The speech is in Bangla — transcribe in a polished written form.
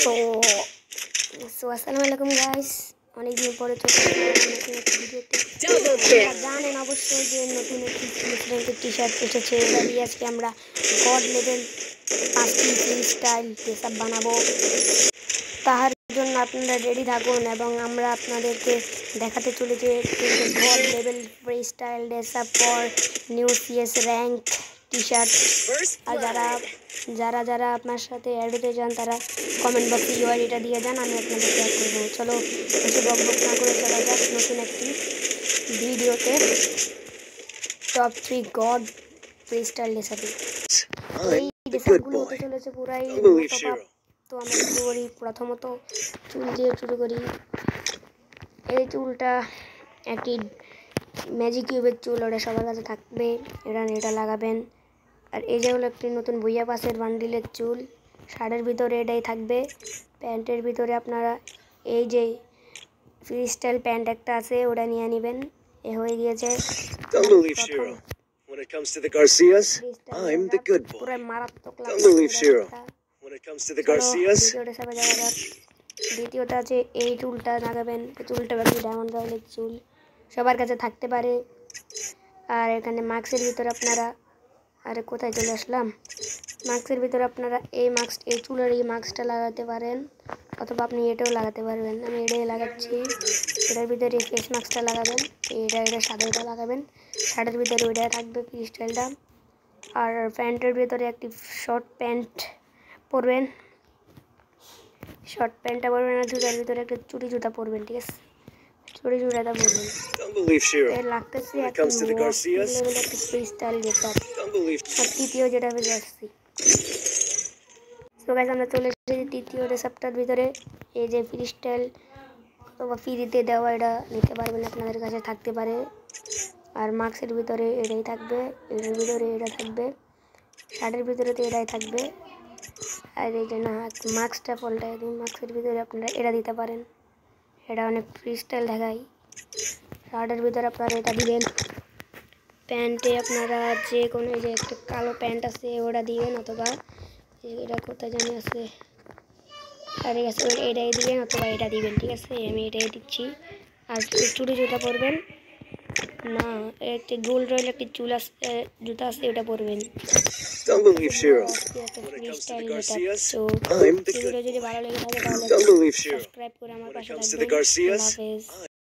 সো সো আসসালামু আলাইকুম গাইস, অনেকদিন পরে চলে ভিডিওতে জানেন অবশ্যই যে নতুন একটি রেঞ্জের টি শার্ট এসেছে। এটা দিয়ে আজকে আমরা গড লেভেল 5টি ফ্রি স্টাইল ড্রেস আপ বানাবো। তার জন্য আপনারা রেডি থাকুন এবং আমরা আপনাদেরকে দেখাতে চলেছি god level free style dress up for new CS rank T shirt. আর যারা যারা আপনার সাথে অ্যাড হতে চান তারা কমেন্ট বক্সে ইউআইডিটা দিয়ে যান, আমি আপনাদেরকে অ্যাড করে দেবো। চলো বেশি বকবক না করে চলা যাক নতুন একটি ভিডিওতে। Top 3 god free style dress আপে এই ড্রেসগুলো হতে চলেছে পুরাই টপ আপ। তো আমরা শুরু করি, প্রথমত চুল দিয়ে শুরু করি। এই চুলটা একটি ম্যাজিক কিউবের চুল, ওটা সবার কাছে থাকবে, এটা লাগাবেন। আর এই যে হলো একটি নতুন ভুইয়া পাসের বান্ডিলের চুল, শার্টের ভিতরে এটাই থাকবে। প্যান্টের ভিতরে আপনারা এই যে ফ্রি স্টাইল প্যান্ট একটা আছে ওটা নিয়ে নেবেন। এ হয়ে গিয়েছে পুরো মারাত্মক দ্বিতীয়টা আছে এই চুলটা লাগাবেন। চুলটা একটু ডায়মন্ড রয়েলের চুল, সবার কাছে থাকতে পারে। আর এখানে মাস্কের ভিতরে আপনারা কোথায় চলে আসলাম, মাস্কের ভিতরে আপনারা এই চুলের এই মাস্কটা লাগাতে পারেন, অথবা আপনি এটাও লাগাতে পারবেন। আমি এটাই লাগাচ্ছি। এটার ভিতরে এই ফেস মাস্কটা লাগাবেন, এটা সাদাটা লাগাবেন। শার্টের ভিতরে ওইটা থাকবে ফ্রি স্টাইলটা। আর প্যান্টের ভিতরে একটি শর্ট প্যান্ট পরবেন, আর জুতার ভিতরে একটা চুড়ি জুতা পরবেন, ঠিক আছে? চুড়ি জুতাটা পরবেন। এর লাগতেছে একটা ফ্রি স্টাইল গেটআপ। আর তৃতীয় যেটা আমি যাচ্ছি, তো গাইস আমরা চলে এসেছি তৃতীয় রেসেপ্টার ভিতরে। এই যে ফ্রি স্টাইল অথবা ফ্রিতে দেওয়া, এটা নিতে পারবেন, আপনাদের কাছে থাকতে পারে। আর মাস্কের ভিতরে এটাই থাকবে, এটার ভিতরে এটা থাকবে, শার্টের ভিতরে তো এটাই থাকবে। আর এই যে না মাস্কটা পাল্টায় দিন, মাস্কের ভিতরে আপনারা এটা দিতে পারেন, এটা অনেক ফ্রি স্টাইল দেখায়। শার্টের ভিতরে আপনারা এটা দিবেন। প্যান্টে আপনারা যে কোনো এই যে একটা কালো প্যান্ট আছে ওটা দিবেন, অথবা এটা কোথায় জানি আছে, আর ঠিক আছে এটাই দিবেন অথবা এটা দিবেন, ঠিক আছে? আমি এটাই দিচ্ছি। আর চুড়ি জুতা পরবেন না, একটি গোল রয়েল একটি চুল আছে, জুতা আছে, ওটা পরবেন। যদি ভালো লেগে থাকে তাহলে সাবস্ক্রাইব করে আমার পাশে থাকবেন। আল্লাহ হাফেজ।